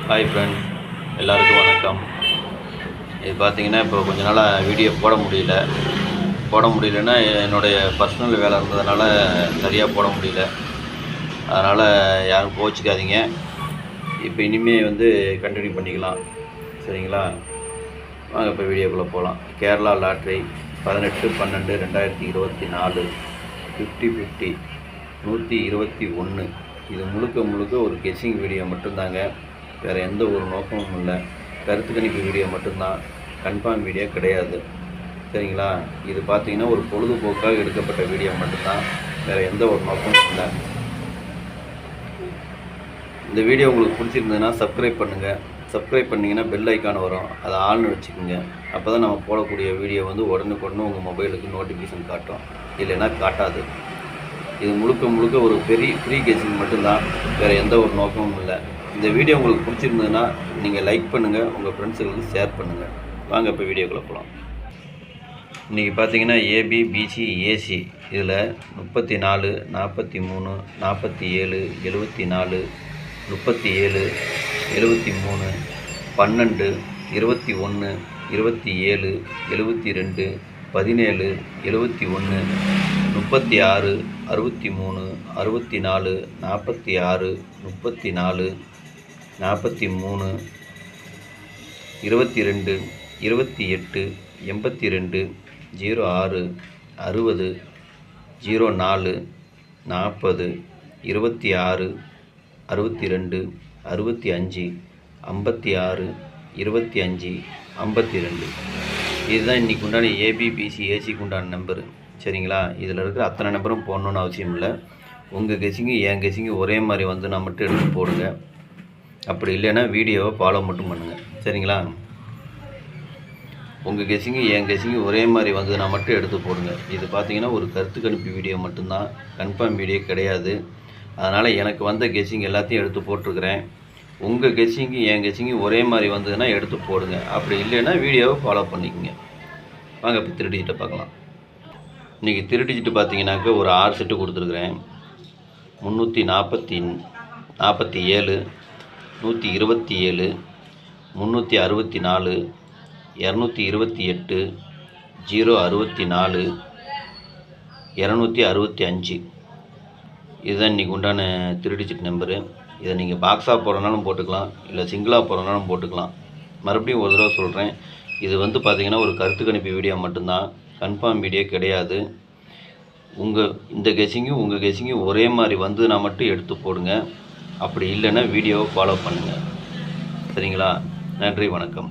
Hi friends, எல்லாருக்கும் வணக்கம். இது பார்த்திங்கன்னா இப்போ கொஞ்ச நாளாக வீடியோ போட முடியலன்னா என்னுடைய பர்சனல் வேலை இருந்ததுனால சரியாக போட முடியல. அதனால் யாரும் கோச்சிக்காதீங்க. இப்போ இனிமேல் கண்டினியூ பண்ணிக்கலாம், சரிங்களா? வாங்க இப்போ வீடியோக்குள்ளே போகலாம். கேரளா லாட்ரி 18/12/2024 50/50 121. இது முழுக்க ஒரு கெஸ்ஸிங் வீடியோ மட்டும்தாங்க. வேறு எந்த ஒரு நோக்கமும் இல்லை. கருத்து கணிப்பு வீடியோ மட்டும்தான், கன்ஃபார்ம் வீடியோ கிடையாது, சரிங்களா? இது பார்த்திங்கன்னா ஒரு பொழுதுபோக்காக எடுக்கப்பட்ட வீடியோ மட்டும்தான், வேறு எந்த ஒரு நோக்கமும் இல்லை. இந்த வீடியோ உங்களுக்கு பிடிச்சிருந்ததுன்னா சப்ஸ்கிரைப் பண்ணுங்கள். சப்ஸ்கிரைப் பண்ணிங்கன்னா பெல் ஐக்கான் வரும், அதை ஆள்னு வச்சுக்கோங்க. அப்போ தான் நம்ம போடக்கூடிய வீடியோ உடனுக்குடனே உங்கள் மொபைலுக்கு நோட்டிஃபிகேஷன் காட்டும், இல்லைன்னா காட்டாது. இது முழுக்க ஒரு ஃப்ரீ கெஸ்ஸிங் மட்டும்தான், வேறு எந்த ஒரு நோக்கமும் இல்லை. இந்த வீடியோ உங்களுக்கு பிடிச்சிருந்ததுன்னா நீங்கள் லைக் பண்ணுங்கள், உங்கள் ஃப்ரெண்ட்ஸுகளுக்கு ஷேர் பண்ணுங்கள். வாங்க இப்போ வீடியோக்குள்ளே போகலாம். இன்றைக்கி பார்த்தீங்கன்னா ஏபி, பிசி, ஏசி இதில் 34, 43, 47, 74, 37, 73, 12, 21, 27, 72, 17, 71, 36, 63, 64, 46, 34, 43, 22, 28, 82, 06, 60, 04, 40, 26, 62, 65, 56, 25, 52. இதுதான் இன்றைக்கி உண்டான ஏபி, பிசி, ஏசிக்கு உண்டான நம்பரு, சரிங்களா? இதில் இருக்கிற அத்தனை நம்பரும் போடணுன்னு அவசியம் இல்லை. உங்கள் கெஸ்ஸிங்கு என் கெஸ்ஸிங்கு ஒரே மாதிரி நான் மட்டும் எடுத்து போடுங்க. அப்படி இல்லைன்னா வீடியோவை ஃபாலோ மட்டும் பண்ணுங்கள், சரிங்களா? உங்கள் கெஸ்ஸிங்கு என் கெஸ்ஸிங்கு ஒரே மாதிரி நான் மட்டும் எடுத்து போடுங்க. இது பார்த்திங்கன்னா ஒரு கருத்து கணிப்பு வீடியோ மட்டும்தான், கன்ஃபார்ம் வீடியோ கிடையாது. அதனால் எனக்கு வந்த கெஸ்ஸிங் எல்லாத்தையும் எடுத்து போட்டிருக்கிறேன். உங்கள் கெஸ்ஸிங்கு என் கெஸ்ஸிங்கு ஒரே மாதிரி வந்ததுன்னா எடுத்து போடுங்க. அப்படி இல்லைன்னா வீடியோவை ஃபாலோ பண்ணிக்கோங்க. வாங்க இப்போ 3 டிஜிட்டை பார்க்கலாம். இன்றைக்கி 3 டிஜிட்டு பார்த்தீங்கன்னாக்க ஒரு 6 செட்டு கொடுத்துருக்குறேன். 347, 127, 364, 228, 064, 265. இதுதான் இன்றைக்கி உண்டான 3 டிஜிட் நம்பரு. இதை நீங்கள் பாக்ஸாக போடுறனாலும் போட்டுக்கலாம், இல்லை சிங்கிளாக போடுறனாலும் போட்டுக்கலாம். மறுபடியும் ஒரு தடவை சொல்கிறேன், இது பார்த்திங்கன்னா ஒரு கருத்து கணிப்பு வீடியோ மட்டும்தான், கன்ஃபார்ம் வீடியோ கிடையாது. இந்த கெஸ்ஸிங்கும் உங்கள் கெஸ்ஸிங்கும் ஒரே மாதிரி வந்ததுன்னா மட்டும் எடுத்து போடுங்க. அப்படி இல்லைன்னா வீடியோவை ஃபாலோ பண்ணுங்கள், சரிங்களா? நன்றி, வணக்கம்.